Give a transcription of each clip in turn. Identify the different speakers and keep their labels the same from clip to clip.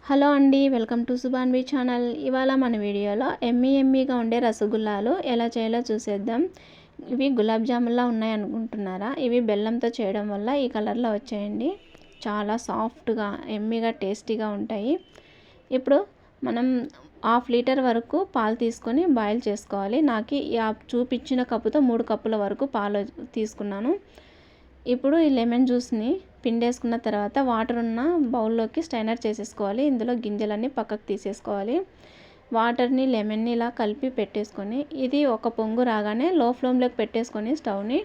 Speaker 1: Hello అండి, welcome to సుభాన్వి channel. ఇవాళ మన వీడియోలో ఎమ్మీగా ఉండే రసగుల్లాలు ఎలా చేయాలో చూసేద్దాం. ఇవి గులాబ్ జామున్లా ఉన్నాయి అనుకుంటున్నారా? ఇవి బెల్లంతో చేయడం వల్ల ఈ కలర్లో వచ్చాయండి. చాలా సాఫ్ట్గా ఎమ్మీగా టేస్టీగా ఉంటాయి. ఇప్పుడు మనం 1/2 లీటర్ వరకు పాలు తీసుకొని బాయిల్ చేసుకోవాలి. నాకు చూపించిన కప్పుతో 3 కప్పుల వరకు పాలు తీసుకున్నాను. ఇప్పుడు ఈ లెమన్ జ్యూస్ని పిండేసుకున్న తర్వాత వాటర్ ఉన్న బౌల్లోకి స్ట్రైనర్ చేసేసుకోవాలి. ఇందులో గింజలన్నీ పక్కకు తీసేసుకోవాలి. వాటర్ని లెమన్ని ఇలా కలిపి పెట్టేసుకొని ఇది ఒక పొంగు రాగానే లో ఫ్లేమ్లోకి పెట్టేసుకొని స్టవ్ని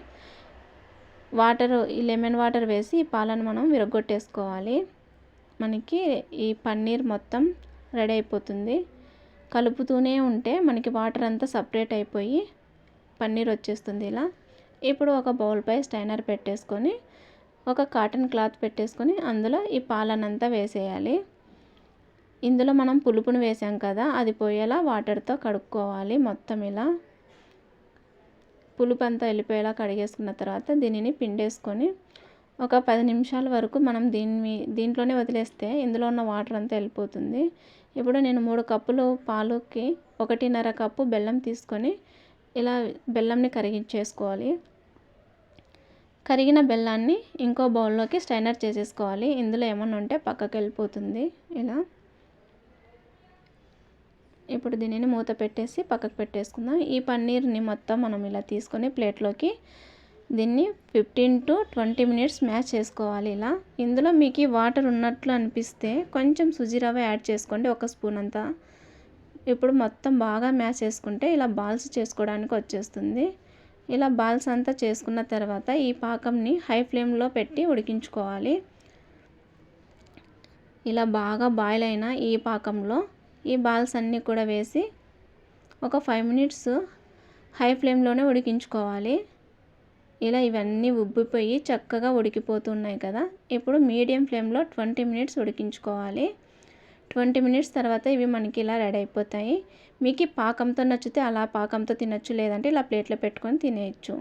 Speaker 1: ఈ లెమన్ వాటర్ వేసి ఈ పాలను మనం విరగొట్టేసుకోవాలి. మనకి ఈ పన్నీర్ మొత్తం రెడీ అయిపోతుంది. కలుపుతూనే ఉంటే మనకి వాటర్ అంతా సపరేట్ అయిపోయి పన్నీర్ వచ్చేస్తుంది. ఇలా ఇప్పుడు ఒక బౌల్పై స్ట్రైనర్ పెట్టేసుకొని ఒక కాటన్ క్లాత్ పెట్టేసుకొని అందులో ఈ పాలనంతా వేసేయాలి. ఇందులో మనం పులుపును వేసాం కదా, అది పోయేలా వాటర్తో కడుక్కోవాలి. మొత్తం ఇలా పులుపు అంతా వెళ్ళిపోయేలా కడిగేసుకున్న తర్వాత దీనిని పిండేసుకొని ఒక 10 నిమిషాల వరకు మనం దీంట్లోనే వదిలేస్తే ఇందులో ఉన్న వాటర్ అంతా వెళ్ళిపోతుంది. ఇప్పుడు నేను 3 కప్పులు పాలుకి 1.5 కప్పు బెల్లం తీసుకొని ఇలా బెల్లంని కరిగించేసుకోవాలి. కరిగిన బెల్లాన్ని ఇంకో బౌల్లోకి స్ట్రైనర్ చేసేసుకోవాలి. ఇందులో ఏమన్నా ఉంటే పక్కకి వెళ్ళిపోతుంది. ఇలా ఇప్పుడు దీనిని మూత పెట్టేసి పక్కకు పెట్టేసుకుందాం. ఈ పన్నీర్ని మొత్తం మనం ఇలా తీసుకొని ప్లేట్లోకి దీన్ని 15 to 20 మినిట్స్ మ్యాష్ చేసుకోవాలి. ఇలా ఇందులో మీకు వాటర్ ఉన్నట్లు అనిపిస్తే కొంచెం సుజీ రవ్వ యాడ్ చేసుకోండి, 1 స్పూన్ అంతా. ఇప్పుడు మొత్తం బాగా మ్యాష్ చేసుకుంటే ఇలా బాల్స్ చేసుకోవడానికి వచ్చేస్తుంది. ఇలా బాల్స్ అంతా చేసుకున్న తర్వాత ఈ పాకంని హై ఫ్లేమ్లో పెట్టి ఉడికించుకోవాలి. ఇలా బాగా బాయిల్ అయిన ఈ పాకంలో ఈ బాల్స్ అన్నీ కూడా వేసి ఒక 5 మినిట్స్ హై ఫ్లేమ్లోనే ఉడికించుకోవాలి. ఇలా ఇవన్నీ ఉబ్బిపోయి చక్కగా ఉడికిపోతున్నాయి కదా. ఇప్పుడు మీడియం ఫ్లేమ్లో 20 మినిట్స్ ఉడికించుకోవాలి. 20 మినిట్స్ తర్వాత ఇవి మనకి ఇలా రెడీ అయిపోతాయి. మీకు పాకంతో నచ్చితే అలా పాకంతో తినచ్చు, లేదంటే ఇలా ప్లేట్లో పెట్టుకొని తినేయచ్చు.